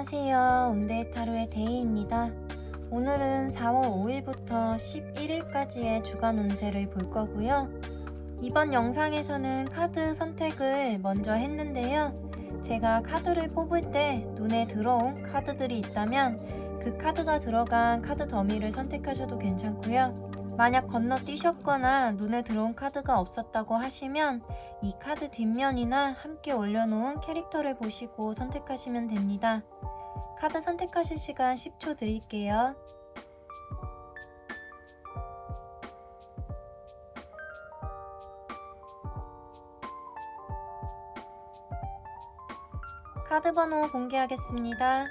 안녕하세요. 온데이타로의 데이입니다. 오늘은 4월 5일부터 11일까지의 주간 운세를 볼 거고요. 이번 영상에서는 카드 선택을 먼저 했는데요. 제가 카드를 뽑을 때 눈에 들어온 카드들이 있다면 그 카드가 들어간 카드 더미를 선택하셔도 괜찮고요. 만약 건너뛰셨거나 눈에 들어온 카드가 없었다고 하시면 이 카드 뒷면이나 함께 올려놓은 캐릭터를 보시고 선택하시면 됩니다. 카드 선택하실 시간 10초 드릴게요. 카드 번호 공개하겠습니다.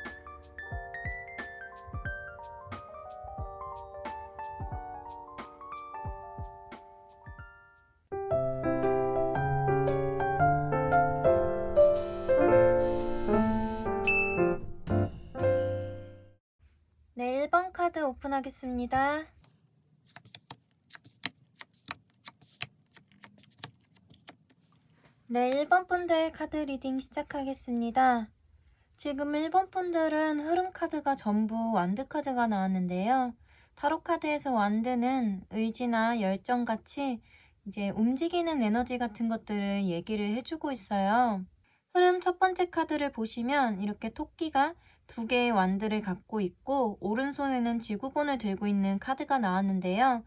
네, 1번 카드 오픈하겠습니다. 네, 1번 분들 카드 리딩 시작하겠습니다. 지금 1번 분들은 흐름 카드가 전부 완드 카드가 나왔는데요. 타로 카드에서 완드는 의지나 열정같이 이제 움직이는 에너지 같은 것들을 얘기를 해주고 있어요. 흐름 첫 번째 카드를 보시면 이렇게 토끼가 두 개의 완드를 갖고 있고 오른손에는 지구본을 들고 있는 카드가 나왔는데요.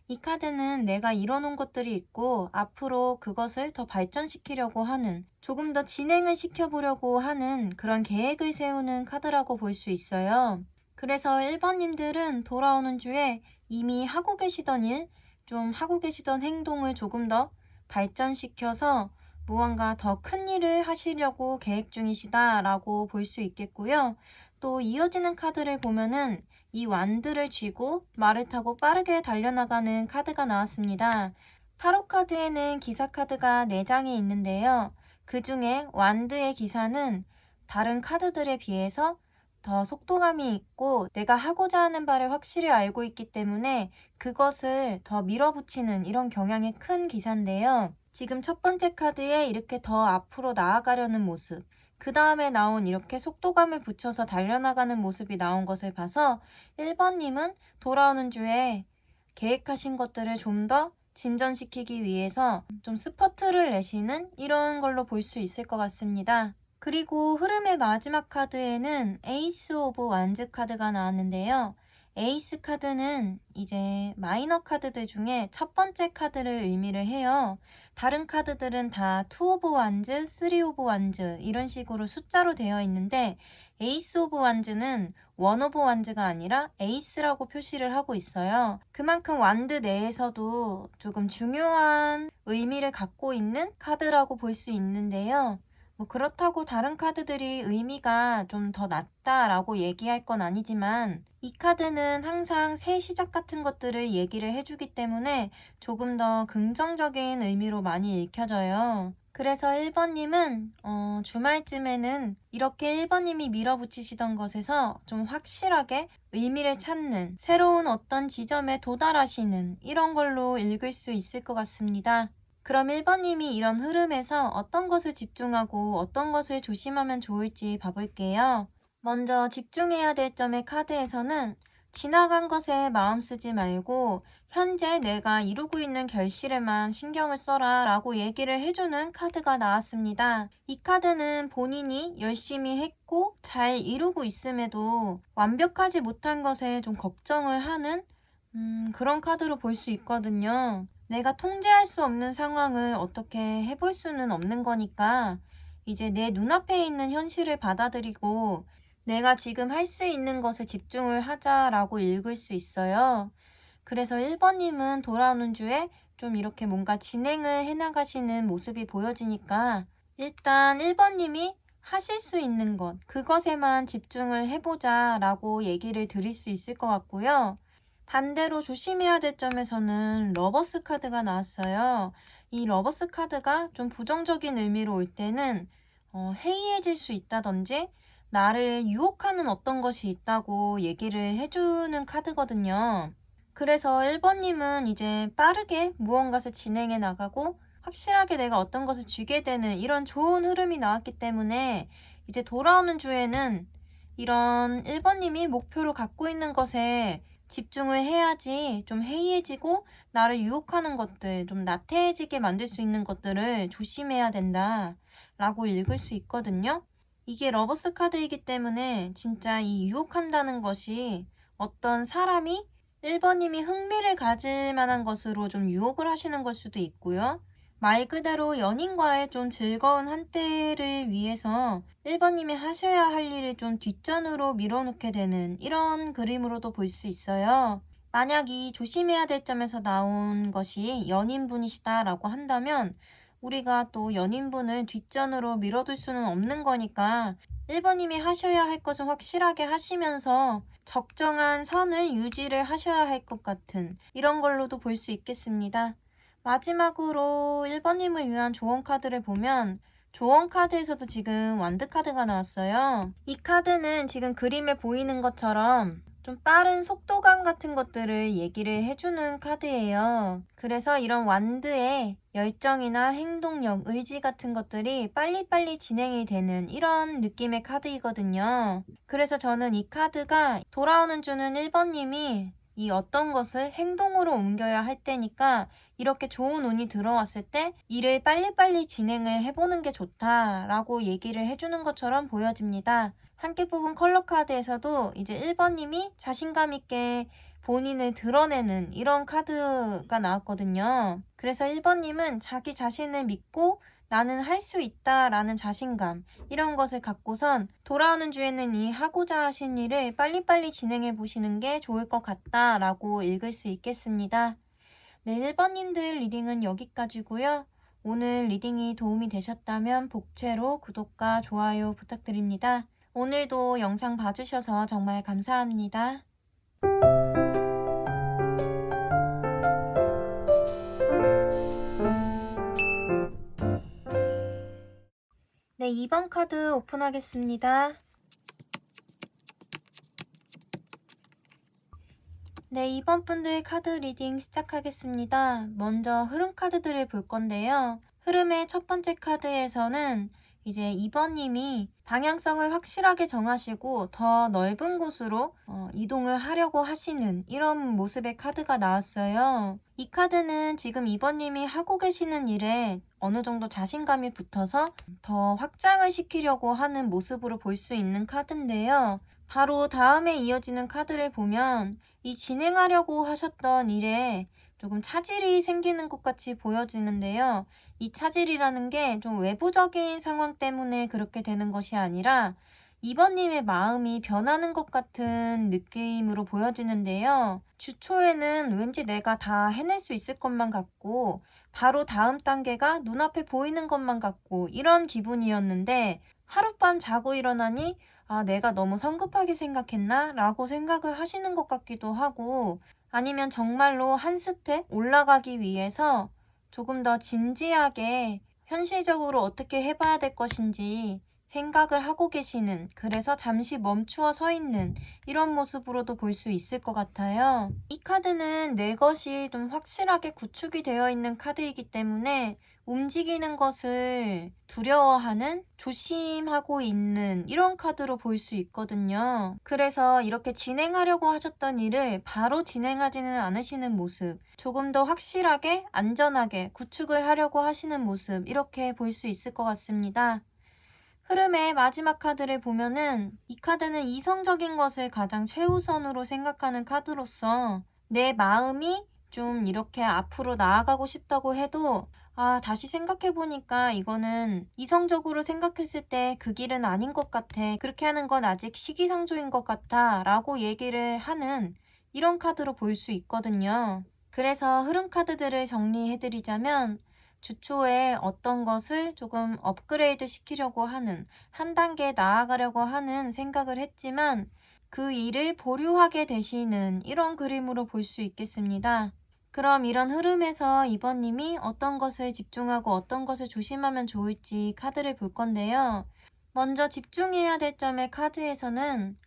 이 카드는 내가 이뤄놓은 것들이 있고 앞으로 그것을 더 발전시키려고 하는, 조금 더 진행을 시켜보려고 하는 그런 계획을 세우는 카드라고 볼 수 있어요. 그래서 1번님들은 돌아오는 주에 이미 하고 계시던 일, 좀 하고 계시던 행동을 조금 더 발전시켜서 무언가 더 큰 일을 하시려고 계획 중이시다라고 볼 수 있겠고요. 또 이어지는 카드를 보면은 이 완드를 쥐고 말을 타고 빠르게 달려나가는 카드가 나왔습니다. 타로 카드에는 기사 카드가 4장이 있는데요. 그 중에 완드의 기사는 다른 카드들에 비해서 더 속도감이 있고 내가 하고자 하는 바를 확실히 알고 있기 때문에 그것을 더 밀어붙이는 이런 경향이 큰 기사인데요. 지금 첫 번째 카드에 이렇게 더 앞으로 나아가려는 모습, 그 다음에 나온 이렇게 속도감을 붙여서 달려나가는 모습이 나온 것을 봐서 1번님은 돌아오는 주에 계획하신 것들을 좀 더 진전시키기 위해서 좀 스퍼트를 내시는 이런 걸로 볼 수 있을 것 같습니다. 그리고 흐름의 마지막 카드에는 에이스 오브 완즈 카드가 나왔는데요. 에이스 카드는 이제 마이너 카드들 중에 첫 번째 카드를 의미를 해요. 다른 카드들은 다 2 오브 완즈, 3 오브 완즈 이런 식으로 숫자로 되어 있는데 에이스 오브 완즈는 1 오브 완즈가 아니라 에이스라고 표시를 하고 있어요. 그만큼 완드 내에서도 조금 중요한 의미를 갖고 있는 카드라고 볼 수 있는데요. 뭐 그렇다고 다른 카드들이 의미가 좀 더 낮다라고 얘기할 건 아니지만 이 카드는 항상 새 시작 같은 것들을 얘기를 해주기 때문에 조금 더 긍정적인 의미로 많이 읽혀져요. 그래서 1번님은 주말쯤에는 이렇게 1번님이 밀어붙이시던 것에서 좀 확실하게 의미를 찾는, 새로운 어떤 지점에 도달하시는 이런 걸로 읽을 수 있을 것 같습니다. 그럼 1번님이 이런 흐름에서 어떤 것을 집중하고 어떤 것을 조심하면 좋을지 봐볼게요. 먼저 집중해야 될 점의 카드에서는 지나간 것에 마음 쓰지 말고 현재 내가 이루고 있는 결실에만 신경을 써라 라고 얘기를 해주는 카드가 나왔습니다. 이 카드는 본인이 열심히 했고 잘 이루고 있음에도 완벽하지 못한 것에 좀 걱정을 하는 그런 카드로 볼 수 있거든요. 내가 통제할 수 없는 상황을 어떻게 해볼 수는 없는 거니까 이제 내 눈앞에 있는 현실을 받아들이고 내가 지금 할 수 있는 것에 집중을 하자라고 읽을 수 있어요. 그래서 1번님은 돌아오는 주에 좀 이렇게 뭔가 진행을 해나가시는 모습이 보여지니까 일단 1번님이 하실 수 있는 것, 그것에만 집중을 해보자라고 얘기를 드릴 수 있을 것 같고요. 반대로 조심해야 될 점에서는 러버스 카드가 나왔어요. 이 러버스 카드가 좀 부정적인 의미로 올 때는 해이해질 수 있다든지 나를 유혹하는 어떤 것이 있다고 얘기를 해주는 카드거든요. 그래서 1번님은 이제 빠르게 무언가를 진행해 나가고 확실하게 내가 어떤 것을 쥐게 되는 이런 좋은 흐름이 나왔기 때문에 이제 돌아오는 주에는 이런 1번님이 목표로 갖고 있는 것에 집중을 해야지 좀 해이해지고 나를 유혹하는 것들, 좀 나태해지게 만들 수 있는 것들을 조심해야 된다 라고 읽을 수 있거든요. 이게 러버스 카드이기 때문에 진짜 이 유혹한다는 것이 어떤 사람이 1번님이 흥미를 가질 만한 것으로 좀 유혹을 하시는 걸 수도 있고요. 말 그대로 연인과의 좀 즐거운 한때를 위해서 1번님이 하셔야 할 일을 좀 뒷전으로 밀어놓게 되는 이런 그림으로도 볼 수 있어요. 만약 이 조심해야 될 점에서 나온 것이 연인분이시다라고 한다면 우리가 또 연인분을 뒷전으로 밀어둘 수는 없는 거니까 1번님이 하셔야 할 것은 확실하게 하시면서 적정한 선을 유지를 하셔야 할 것 같은 이런 걸로도 볼 수 있겠습니다. 마지막으로 1번님을 위한 조언 카드를 보면 조언 카드에서도 지금 완드 카드가 나왔어요. 이 카드는 지금 그림에 보이는 것처럼 좀 빠른 속도감 같은 것들을 얘기를 해주는 카드예요. 그래서 이런 완드의 열정이나 행동력, 의지 같은 것들이 빨리빨리 진행이 되는 이런 느낌의 카드이거든요. 그래서 저는 이 카드가 돌아오는 주는 1번님이 이 어떤 것을 행동으로 옮겨야 할 때니까 이렇게 좋은 운이 들어왔을 때 일을 빨리빨리 진행을 해보는 게 좋다라고 얘기를 해주는 것처럼 보여집니다. 함께 뽑은 컬러 카드에서도 이제 1번님이 자신감 있게 본인을 드러내는 이런 카드가 나왔거든요. 그래서 1번님은 자기 자신을 믿고 나는 할 수 있다라는 자신감 이런 것을 갖고선 돌아오는 주에는 이 하고자 하신 일을 빨리빨리 진행해 보시는 게 좋을 것 같다라고 읽을 수 있겠습니다. 네, 1번님들 리딩은 여기까지고요. 오늘 리딩이 도움이 되셨다면 복채로 구독과 좋아요 부탁드립니다. 오늘도 영상 봐주셔서 정말 감사합니다. 네, 2번 카드 오픈하겠습니다. 네, 2번 분들 카드 리딩 시작하겠습니다. 먼저 흐름 카드들을 볼 건데요. 흐름의 첫 번째 카드에서는 이제 2번님이 방향성을 확실하게 정하시고 더 넓은 곳으로 이동을 하려고 하시는 이런 모습의 카드가 나왔어요. 이 카드는 지금 2번님이 하고 계시는 일에 어느 정도 자신감이 붙어서 더 확장을 시키려고 하는 모습으로 볼 수 있는 카드인데요. 바로 다음에 이어지는 카드를 보면 이 진행하려고 하셨던 일에 조금 차질이 생기는 것 같이 보여지는데요. 이 차질이라는 게 좀 외부적인 상황 때문에 그렇게 되는 것이 아니라 2번님의 마음이 변하는 것 같은 느낌으로 보여지는데요. 주초에는 왠지 내가 다 해낼 수 있을 것만 같고 바로 다음 단계가 눈앞에 보이는 것만 같고 이런 기분이었는데 하룻밤 자고 일어나니 아, 내가 너무 성급하게 생각했나? 라고 생각을 하시는 것 같기도 하고 아니면 정말로 한 스텝 올라가기 위해서 조금 더 진지하게 현실적으로 어떻게 해봐야 될 것인지 생각을 하고 계시는, 그래서 잠시 멈추어 서 있는 이런 모습으로도 볼 수 있을 것 같아요. 이 카드는 내 것이 좀 확실하게 구축이 되어 있는 카드이기 때문에 움직이는 것을 두려워하는, 조심하고 있는 이런 카드로 볼 수 있거든요. 그래서 이렇게 진행하려고 하셨던 일을 바로 진행하지는 않으시는 모습, 조금 더 확실하게 안전하게 구축을 하려고 하시는 모습, 이렇게 볼 수 있을 것 같습니다. 흐름의 마지막 카드를 보면은 이 카드는 이성적인 것을 가장 최우선으로 생각하는 카드로서 내 마음이 좀 이렇게 앞으로 나아가고 싶다고 해도 아, 다시 생각해보니까 이거는 이성적으로 생각했을 때 그 길은 아닌 것 같아. 그렇게 하는 건 아직 시기상조인 것 같아. 라고 얘기를 하는 이런 카드로 볼 수 있거든요. 그래서 흐름 카드들을 정리해드리자면 주초에 어떤 것을 조금 업그레이드 시키려고 하는, 한 단계 나아가려고 하는 생각을 했지만 그 일을 보류하게 되시는 이런 그림으로 볼 수 있겠습니다. 그럼 이런 흐름에서 2번님이 어떤 것을 집중하고 어떤 것을 조심하면 좋을지 카드를 볼 건데요. 먼저 집중해야 될 점의 카드에서는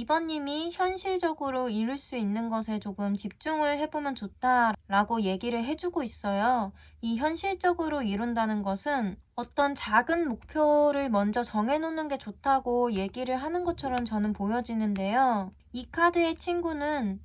2번님이 현실적으로 이룰 수 있는 것에 조금 집중을 해보면 좋다라고 얘기를 해주고 있어요. 이 현실적으로 이룬다는 것은 어떤 작은 목표를 먼저 정해놓는 게 좋다고 얘기를 하는 것처럼 저는 보여지는데요. 이 카드의 친구는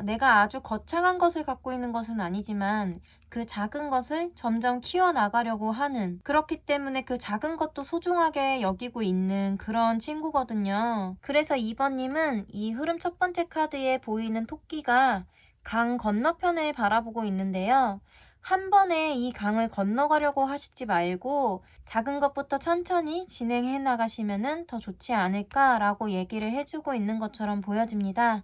내가 아주 거창한 것을 갖고 있는 것은 아니지만 그 작은 것을 점점 키워나가려고 하는, 그렇기 때문에 그 작은 것도 소중하게 여기고 있는 그런 친구거든요. 그래서 2번님은 이 흐름 첫 번째 카드에 보이는 토끼가 강 건너편을 바라보고 있는데요. 한 번에 이 강을 건너가려고 하시지 말고 작은 것부터 천천히 진행해 나가시면 더 좋지 않을까라고 얘기를 해주고 있는 것처럼 보여집니다.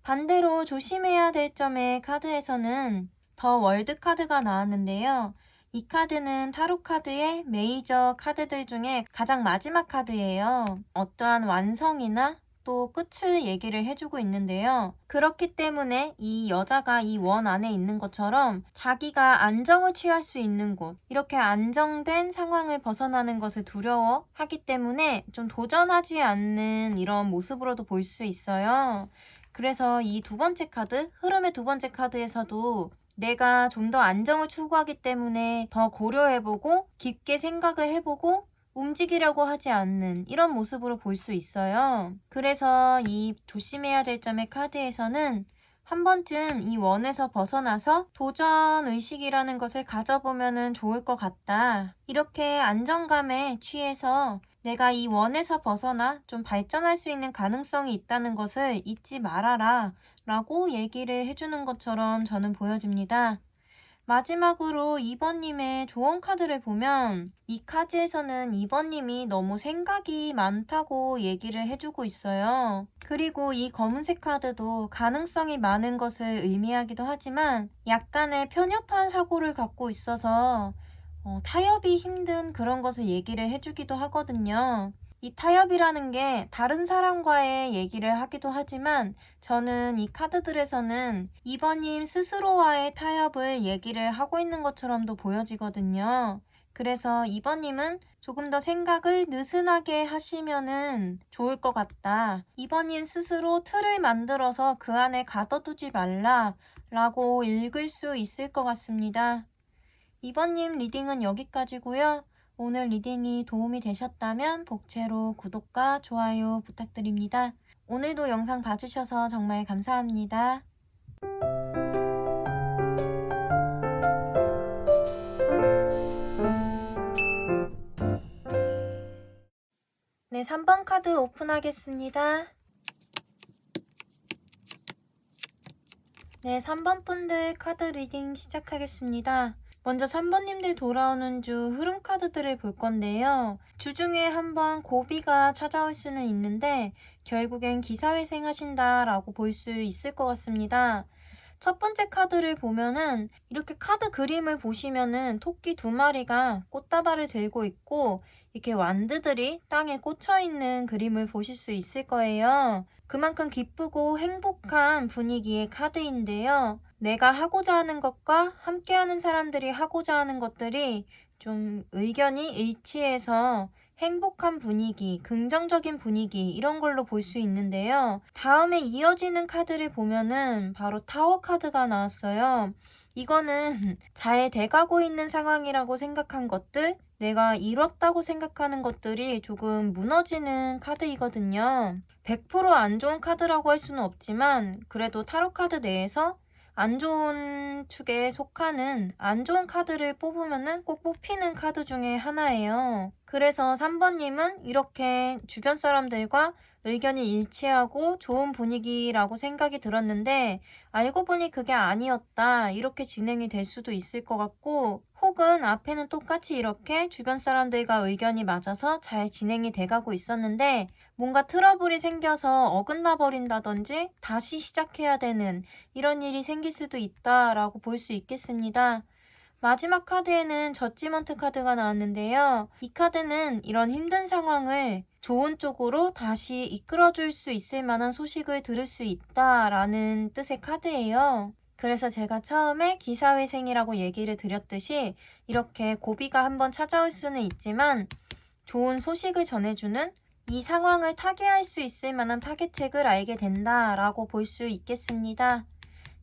반대로 조심해야 될 점의 카드에서는 더 월드 카드가 나왔는데요. 이 카드는 타로 카드의 메이저 카드들 중에 가장 마지막 카드예요. 어떠한 완성이나 또 끝을 얘기를 해주고 있는데요. 그렇기 때문에 이 여자가 이 원 안에 있는 것처럼 자기가 안정을 취할 수 있는 곳, 이렇게 안정된 상황을 벗어나는 것을 두려워하기 때문에 좀 도전하지 않는 이런 모습으로도 볼 수 있어요. 그래서 이 두 번째 카드, 흐름의 두 번째 카드에서도 내가 좀 더 안정을 추구하기 때문에 더 고려해보고 깊게 생각을 해보고 움직이려고 하지 않는 이런 모습으로 볼 수 있어요. 그래서 이 조심해야 될 점의 카드에서는 한 번쯤 이 원에서 벗어나서 도전 의식이라는 것을 가져보면 좋을 것 같다. 이렇게 안정감에 취해서 내가 이 원에서 벗어나 좀 발전할 수 있는 가능성이 있다는 것을 잊지 말아라 라고 얘기를 해주는 것처럼 저는 보여집니다. 마지막으로 2번님의 조언 카드를 보면 이 카드에서는 2번님이 너무 생각이 많다고 얘기를 해주고 있어요. 그리고 이 검은색 카드도 가능성이 많은 것을 의미하기도 하지만 약간의 편협한 사고를 갖고 있어서 타협이 힘든 그런 것을 얘기를 해주기도 하거든요. 이 타협이라는 게 다른 사람과의 얘기를 하기도 하지만 저는 이 카드들에서는 2번님 스스로와의 타협을 얘기를 하고 있는 것처럼도 보여지거든요. 그래서 2번님은 조금 더 생각을 느슨하게 하시면은 좋을 것 같다. 2번님 스스로 틀을 만들어서 그 안에 가둬두지 말라 라고 읽을 수 있을 것 같습니다. 2번님 리딩은 여기까지고요. 오늘 리딩이 도움이 되셨다면 복채로 구독과 좋아요 부탁드립니다. 오늘도 영상 봐주셔서 정말 감사합니다. 네, 3번 카드 오픈하겠습니다. 네, 3번 분들 카드 리딩 시작하겠습니다. 먼저 3번님들 돌아오는 주 흐름 카드들을 볼 건데요. 주중에 한번 고비가 찾아올 수는 있는데 결국엔 기사회생 하신다라고 볼 수 있을 것 같습니다. 첫 번째 카드를 보면은 이렇게 카드 그림을 보시면은 토끼 두 마리가 꽃다발을 들고 있고 이렇게 완드들이 땅에 꽂혀 있는 그림을 보실 수 있을 거예요. 그만큼 기쁘고 행복한 분위기의 카드인데요. 내가 하고자 하는 것과 함께하는 사람들이 하고자 하는 것들이 좀 의견이 일치해서 행복한 분위기, 긍정적인 분위기 이런 걸로 볼 수 있는데요. 다음에 이어지는 카드를 보면은 바로 타워 카드가 나왔어요. 이거는 잘 돼가고 있는 상황이라고 생각한 것들, 내가 이뤘다고 생각하는 것들이 조금 무너지는 카드이거든요. 100%안 좋은 카드라고 할 수는 없지만 그래도 타로 카드 내에서 안 좋은 축에 속하는 안 좋은 카드를 뽑으면은 꼭 뽑히는 카드 중에 하나예요. 그래서 3번님은 이렇게 주변 사람들과 의견이 일치하고 좋은 분위기라고 생각이 들었는데 알고 보니 그게 아니었다. 이렇게 진행이 될 수도 있을 것 같고 혹은 앞에는 똑같이 이렇게 주변 사람들과 의견이 맞아서 잘 진행이 돼가고 있었는데 뭔가 트러블이 생겨서 어긋나 버린다든지 다시 시작해야 되는 이런 일이 생길 수도 있다라고 볼 수 있겠습니다. 마지막 카드에는 저지먼트 카드가 나왔는데요. 이 카드는 이런 힘든 상황을 좋은 쪽으로 다시 이끌어줄 수 있을 만한 소식을 들을 수 있다라는 뜻의 카드예요. 그래서 제가 처음에 기사회생이라고 얘기를 드렸듯이 이렇게 고비가 한번 찾아올 수는 있지만 좋은 소식을 전해주는 이 상황을 타개할 수 있을 만한 타개책을 알게 된다라고 볼 수 있겠습니다.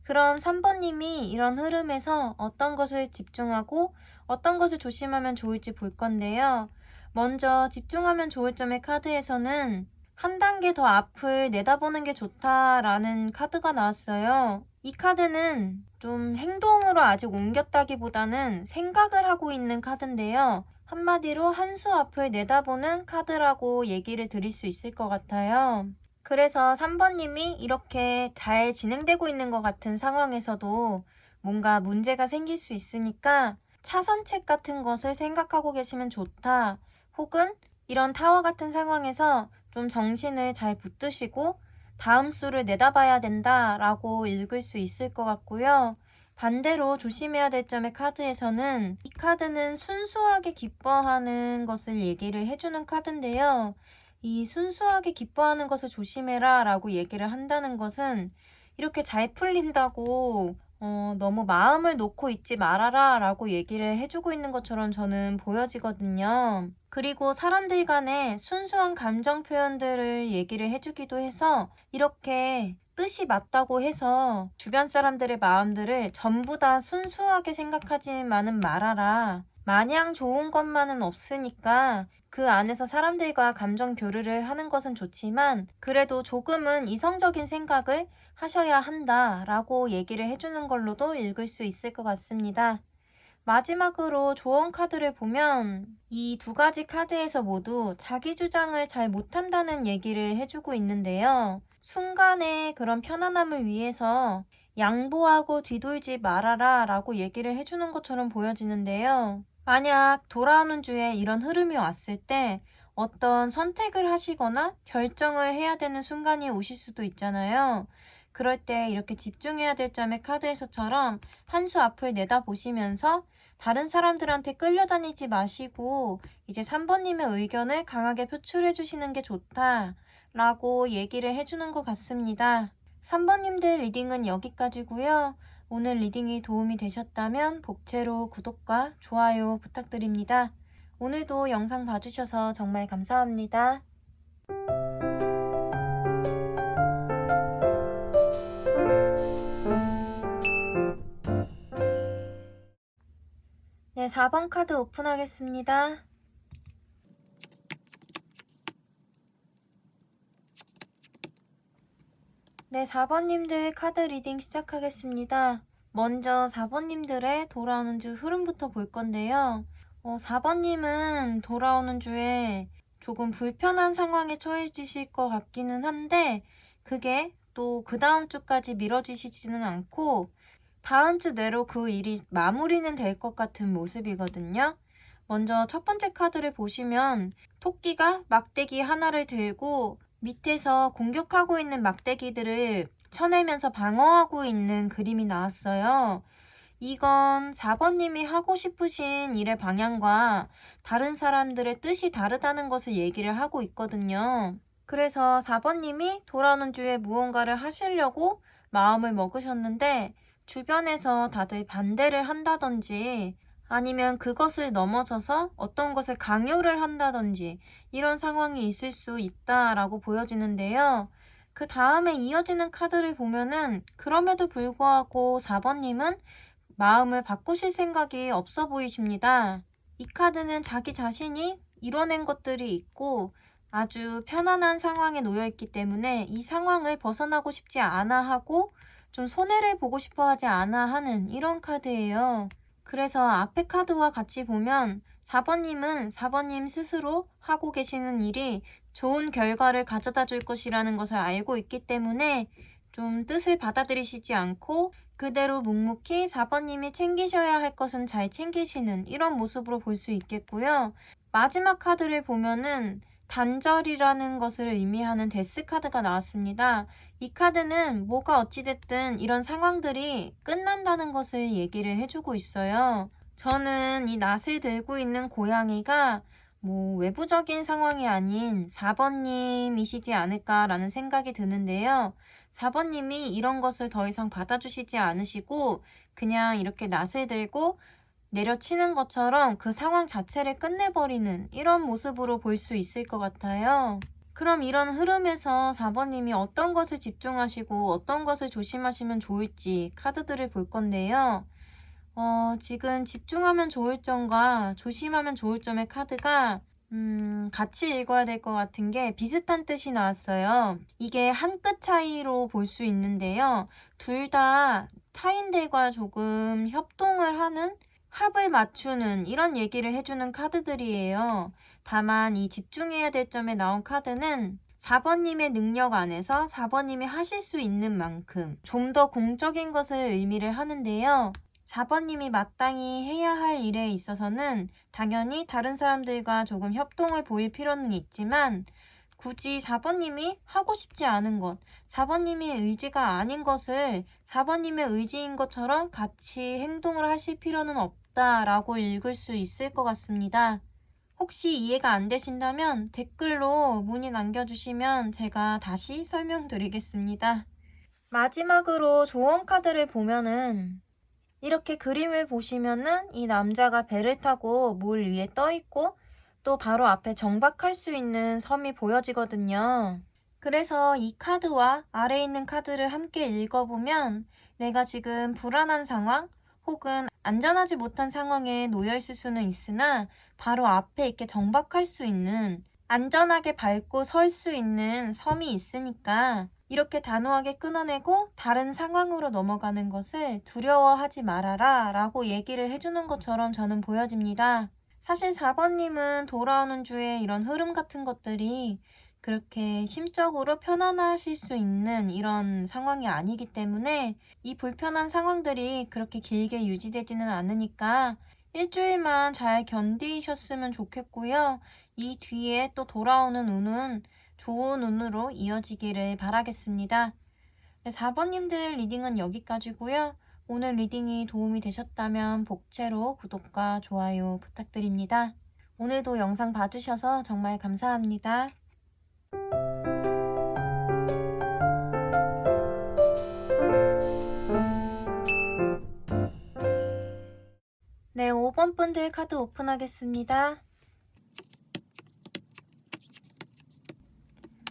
그럼 3번님이 이런 흐름에서 어떤 것을 집중하고 어떤 것을 조심하면 좋을지 볼 건데요. 먼저 집중하면 좋을 점의 카드에서는 한 단계 더 앞을 내다보는 게 좋다라는 카드가 나왔어요. 이 카드는 좀 행동으로 아직 옮겼다기보다는 생각을 하고 있는 카드인데요. 한마디로 한 수 앞을 내다보는 카드라고 얘기를 드릴 수 있을 것 같아요. 그래서 3번님이 이렇게 잘 진행되고 있는 것 같은 상황에서도 뭔가 문제가 생길 수 있으니까 차선책 같은 것을 생각하고 계시면 좋다. 혹은 이런 타워 같은 상황에서 좀 정신을 잘 붙드시고 다음 수를 내다봐야 된다라고 읽을 수 있을 것 같고요. 반대로 조심해야 될 점의 카드에서는 이 카드는 순수하게 기뻐하는 것을 얘기를 해주는 카드인데요. 이 순수하게 기뻐하는 것을 조심해라 라고 얘기를 한다는 것은 이렇게 잘 풀린다고 너무 마음을 놓고 있지 말아라 라고 얘기를 해주고 있는 것처럼 저는 보여지거든요. 그리고 사람들 간에 순수한 감정 표현들을 얘기를 해주기도 해서 이렇게 뜻이 맞다고 해서 주변 사람들의 마음들을 전부 다 순수하게 생각하지만은 말아라. 마냥 좋은 것만은 없으니까 그 안에서 사람들과 감정 교류를 하는 것은 좋지만 그래도 조금은 이성적인 생각을 하셔야 한다라고 얘기를 해주는 걸로도 읽을 수 있을 것 같습니다. 마지막으로 조언 카드를 보면 이 두 가지 카드에서 모두 자기 주장을 잘 못한다는 얘기를 해주고 있는데요. 순간의 그런 편안함을 위해서 양보하고 뒤돌지 말아라 라고 얘기를 해주는 것처럼 보여지는데요. 만약 돌아오는 주에 이런 흐름이 왔을 때 어떤 선택을 하시거나 결정을 해야 되는 순간이 오실 수도 있잖아요. 그럴 때 이렇게 집중해야 될 점의 카드에서처럼 한 수 앞을 내다보시면서 다른 사람들한테 끌려다니지 마시고 이제 3번님의 의견을 강하게 표출해 주시는 게 좋다라고 얘기를 해주는 것 같습니다. 3번님들 리딩은 여기까지고요. 오늘 리딩이 도움이 되셨다면 복채로 구독과 좋아요 부탁드립니다. 오늘도 영상 봐주셔서 정말 감사합니다. 네, 4번 카드 오픈하겠습니다. 네, 4번님들 카드 리딩 시작하겠습니다. 먼저 4번님들의 돌아오는 주 흐름부터 볼 건데요. 4번님은 돌아오는 주에 조금 불편한 상황에 처해지실 것 같기는 한데 그게 또 그 다음 주까지 미뤄지시지는 않고 다음 주 내로 그 일이 마무리는 될 것 같은 모습이거든요. 먼저 첫 번째 카드를 보시면 토끼가 막대기 하나를 들고 밑에서 공격하고 있는 막대기들을 쳐내면서 방어하고 있는 그림이 나왔어요. 이건 4번님이 하고 싶으신 일의 방향과 다른 사람들의 뜻이 다르다는 것을 얘기를 하고 있거든요. 그래서 4번님이 돌아오는 주에 무언가를 하시려고 마음을 먹으셨는데 주변에서 다들 반대를 한다든지 아니면 그것을 넘어서서 어떤 것을 강요를 한다든지 이런 상황이 있을 수 있다라고 보여지는데요. 그 다음에 이어지는 카드를 보면은 그럼에도 불구하고 4번님은 마음을 바꾸실 생각이 없어 보이십니다. 이 카드는 자기 자신이 이뤄낸 것들이 있고 아주 편안한 상황에 놓여 있기 때문에 이 상황을 벗어나고 싶지 않아 하고 좀 손해를 보고 싶어 하지 않아 하는 이런 카드예요. 그래서 앞에 카드와 같이 보면 4번님은 4번님 스스로 하고 계시는 일이 좋은 결과를 가져다 줄 것이라는 것을 알고 있기 때문에 좀 뜻을 받아들이시지 않고 그대로 묵묵히 4번님이 챙기셔야 할 것은 잘 챙기시는 이런 모습으로 볼 수 있겠고요. 마지막 카드를 보면은 단절이라는 것을 의미하는 데스 카드가 나왔습니다. 이 카드는 뭐가 어찌됐든 이런 상황들이 끝난다는 것을 얘기를 해주고 있어요. 저는 이 낫을 들고 있는 고양이가 뭐 외부적인 상황이 아닌 4번님이시지 않을까라는 생각이 드는데요. 4번님이 이런 것을 더 이상 받아주시지 않으시고 그냥 이렇게 낫을 들고 내려치는 것처럼 그 상황 자체를 끝내버리는 이런 모습으로 볼 수 있을 것 같아요. 그럼 이런 흐름에서 4번님이 어떤 것을 집중하시고 어떤 것을 조심하시면 좋을지 카드들을 볼 건데요. 지금 집중하면 좋을 점과 조심하면 좋을 점의 카드가 같이 읽어야 될 것 같은 게 비슷한 뜻이 나왔어요. 이게 한 끗 차이로 볼 수 있는데요. 둘 다 타인들과 조금 협동을 하는, 합을 맞추는 이런 얘기를 해주는 카드들이에요. 다만 이 집중해야 될 점에 나온 카드는 4번님의 능력 안에서 4번님이 하실 수 있는 만큼 좀 더 공적인 것을 의미를 하는데요. 4번님이 마땅히 해야 할 일에 있어서는 당연히 다른 사람들과 조금 협동을 보일 필요는 있지만 굳이 4번님이 하고 싶지 않은 것, 4번님의 의지가 아닌 것을 4번님의 의지인 것처럼 같이 행동을 하실 필요는 없다라고 읽을 수 있을 것 같습니다. 혹시 이해가 안 되신다면 댓글로 문의 남겨주시면 제가 다시 설명드리겠습니다. 마지막으로 조언 카드를 보면은 이렇게 그림을 보시면은 이 남자가 배를 타고 물 위에 떠 있고 또 바로 앞에 정박할 수 있는 섬이 보여지거든요. 그래서 이 카드와 아래에 있는 카드를 함께 읽어보면 내가 지금 불안한 상황 혹은 안전하지 못한 상황에 놓여 있을 수는 있으나 바로 앞에 이렇게 정박할 수 있는, 안전하게 밟고 설 수 있는 섬이 있으니까 이렇게 단호하게 끊어내고 다른 상황으로 넘어가는 것을 두려워하지 말아라 라고 얘기를 해주는 것처럼 저는 보여집니다. 사실 4번님은 돌아오는 주에 이런 흐름 같은 것들이 그렇게 심적으로 편안하실 수 있는 이런 상황이 아니기 때문에 이 불편한 상황들이 그렇게 길게 유지되지는 않으니까 일주일만 잘 견디셨으면 좋겠고요. 이 뒤에 또 돌아오는 운은 좋은 운으로 이어지기를 바라겠습니다. 네, 4번님들 리딩은 여기까지고요. 오늘 리딩이 도움이 되셨다면 복채로 구독과 좋아요 부탁드립니다. 오늘도 영상 봐주셔서 정말 감사합니다. 네, 5번 분들 카드 오픈하겠습니다.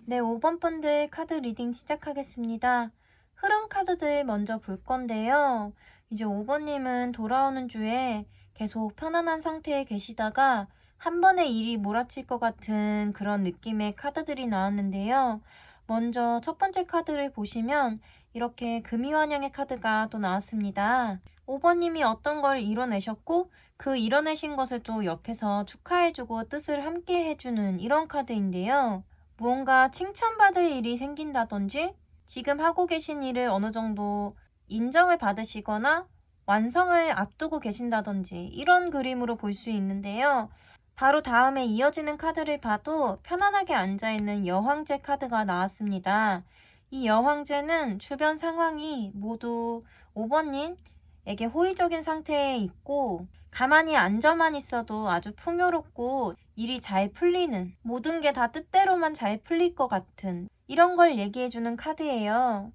네, 5번 분들 카드 리딩 시작하겠습니다. 흐름 카드들 먼저 볼 건데요. 이제 5번님은 돌아오는 주에 계속 편안한 상태에 계시다가 한 번에 일이 몰아칠 것 같은 그런 느낌의 카드들이 나왔는데요. 먼저 첫 번째 카드를 보시면 이렇게 금이환영의 카드가 또 나왔습니다. 5번님이 어떤 걸 이뤄내셨고 그 이뤄내신 것을 또 옆에서 축하해주고 뜻을 함께 해주는 이런 카드인데요. 무언가 칭찬받을 일이 생긴다든지 지금 하고 계신 일을 어느 정도 인정을 받으시거나 완성을 앞두고 계신다든지 이런 그림으로 볼 수 있는데요. 바로 다음에 이어지는 카드를 봐도 편안하게 앉아있는 여황제 카드가 나왔습니다. 이 여황제는 주변 상황이 모두 5번님에게 호의적인 상태에 있고 가만히 앉아만 있어도 아주 풍요롭고 일이 잘 풀리는, 모든 게 다 뜻대로만 잘 풀릴 것 같은 이런 걸 얘기해주는 카드예요.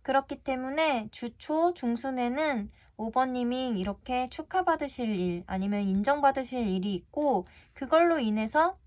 그렇기 때문에 주초 중순에는 5번님이 이렇게 축하받으실 일 아니면 인정받으실 일이 있고 그걸로 인해서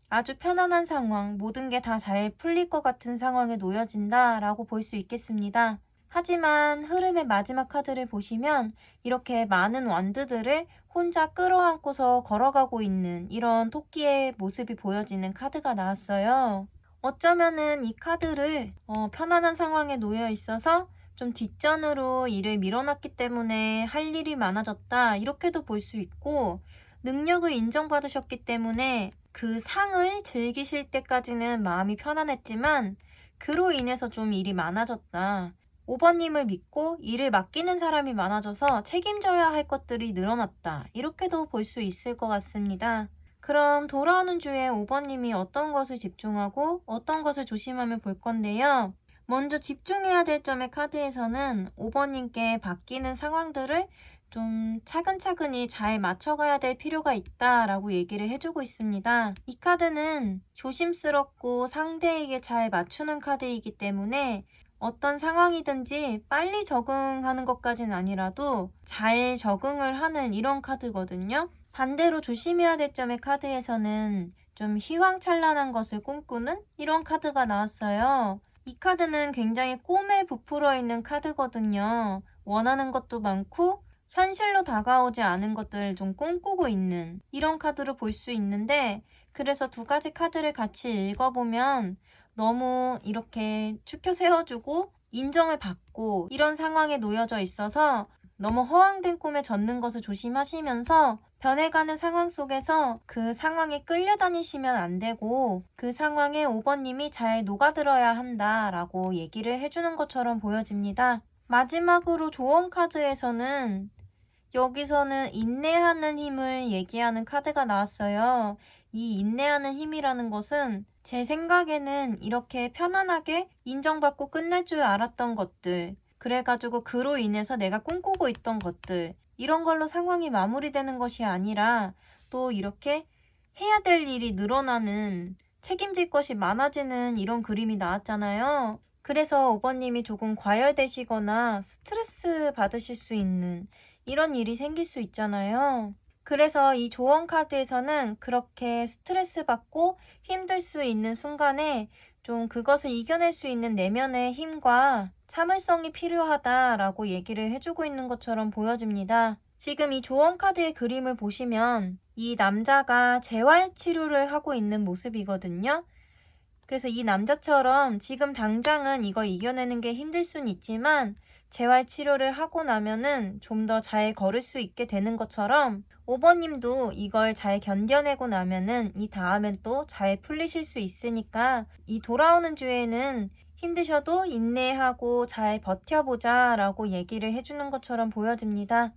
아주 편안한 상황, 모든 게 다 잘 풀릴 것 같은 상황에 놓여진다라고 볼 수 있겠습니다. 하지만 흐름의 마지막 카드를 보시면 이렇게 많은 완드들을 혼자 끌어안고서 걸어가고 있는 이런 토끼의 모습이 보여지는 카드가 나왔어요. 어쩌면은 이 카드를 편안한 상황에 놓여 있어서 좀 뒷전으로 일을 밀어놨기 때문에 할 일이 많아졌다 이렇게도 볼 수 있고, 능력을 인정받으셨기 때문에 그 상을 즐기실 때까지는 마음이 편안했지만 그로 인해서 좀 일이 많아졌다. 5번님을 믿고 일을 맡기는 사람이 많아져서 책임져야 할 것들이 늘어났다. 이렇게도 볼 수 있을 것 같습니다. 그럼 돌아오는 주에 5번님이 어떤 것을 집중하고 어떤 것을 조심하면 볼 건데요. 먼저 집중해야 될 점의 카드에서는 5번님께 바뀌는 상황들을 좀 차근차근히 잘 맞춰가야 될 필요가 있다라고 얘기를 해주고 있습니다. 이 카드는 조심스럽고 상대에게 잘 맞추는 카드이기 때문에 어떤 상황이든지 빨리 적응하는 것까진 아니라도 잘 적응을 하는 이런 카드거든요. 반대로 조심해야 될 점의 카드에서는 좀 휘황찬란한 것을 꿈꾸는 이런 카드가 나왔어요. 이 카드는 굉장히 꿈에 부풀어 있는 카드거든요. 원하는 것도 많고 현실로 다가오지 않은 것들을 좀 꿈꾸고 있는 이런 카드로 볼 수 있는데, 그래서 두 가지 카드를 같이 읽어보면 너무 이렇게 추켜 세워주고 인정을 받고 이런 상황에 놓여져 있어서 너무 허황된 꿈에 젖는 것을 조심하시면서 변해가는 상황 속에서 그 상황에 끌려다니시면 안 되고 그 상황에 5번님이 잘 녹아들어야 한다라고 얘기를 해주는 것처럼 보여집니다. 마지막으로 조언 카드에서는 여기서는 인내하는 힘을 얘기하는 카드가 나왔어요. 이 인내하는 힘이라는 것은 제 생각에는 이렇게 편안하게 인정받고 끝낼 줄 알았던 것들, 그래가지고 그로 인해서 내가 꿈꾸고 있던 것들, 이런 걸로 상황이 마무리되는 것이 아니라 또 이렇게 해야 될 일이 늘어나는, 책임질 것이 많아지는 이런 그림이 나왔잖아요. 그래서 5번님이 조금 과열되시거나 스트레스 받으실 수 있는 이런 일이 생길 수 있잖아요. 그래서 이 조언 카드에서는 그렇게 스트레스 받고 힘들 수 있는 순간에 좀 그것을 이겨낼 수 있는 내면의 힘과 참을성이 필요하다라고 얘기를 해주고 있는 것처럼 보여집니다. 지금 이 조언 카드의 그림을 보시면 이 남자가 재활 치료를 하고 있는 모습이거든요. 그래서 이 남자처럼 지금 당장은 이걸 이겨내는 게 힘들 수는 있지만 재활 치료를 하고 나면은 좀 더 잘 걸을 수 있게 되는 것처럼 5번님도 이걸 잘 견뎌내고 나면은 이 다음엔 또 잘 풀리실 수 있으니까 이 돌아오는 주에는 힘드셔도 인내하고 잘 버텨보자 라고 얘기를 해주는 것처럼 보여집니다.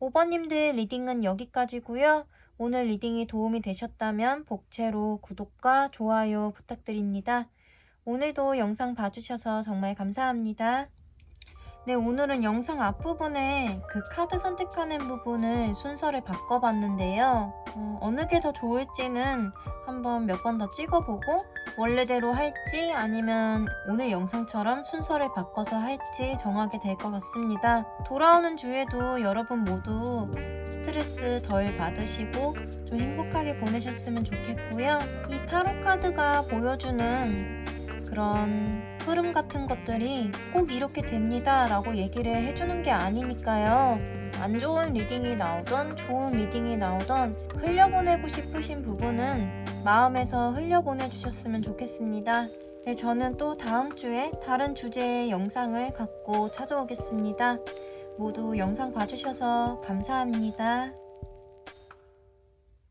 5번님들 리딩은 여기까지고요. 오늘 리딩이 도움이 되셨다면 복채로 구독과 좋아요 부탁드립니다. 오늘도 영상 봐주셔서 정말 감사합니다. 네, 오늘은 영상 앞부분에 그 카드 선택하는 부분을 순서를 바꿔봤는데요. 어느 게 더 좋을지는 한번 몇 번 더 찍어보고 원래대로 할지 아니면 오늘 영상처럼 순서를 바꿔서 할지 정하게 될 것 같습니다. 돌아오는 주에도 여러분 모두 스트레스 덜 받으시고 좀 행복하게 보내셨으면 좋겠고요. 이 타로 카드가 보여주는 그런 흐름 같은 것들이 꼭 이렇게 됩니다 라고 얘기를 해주는 게 아니니까요. 안 좋은 리딩이 나오던 좋은 리딩이 나오던 흘려보내고 싶으신 부분은 마음에서 흘려보내 주셨으면 좋겠습니다. 네, 저는 또 다음 주에 다른 주제의 영상을 갖고 찾아오겠습니다. 모두 영상 봐주셔서 감사합니다.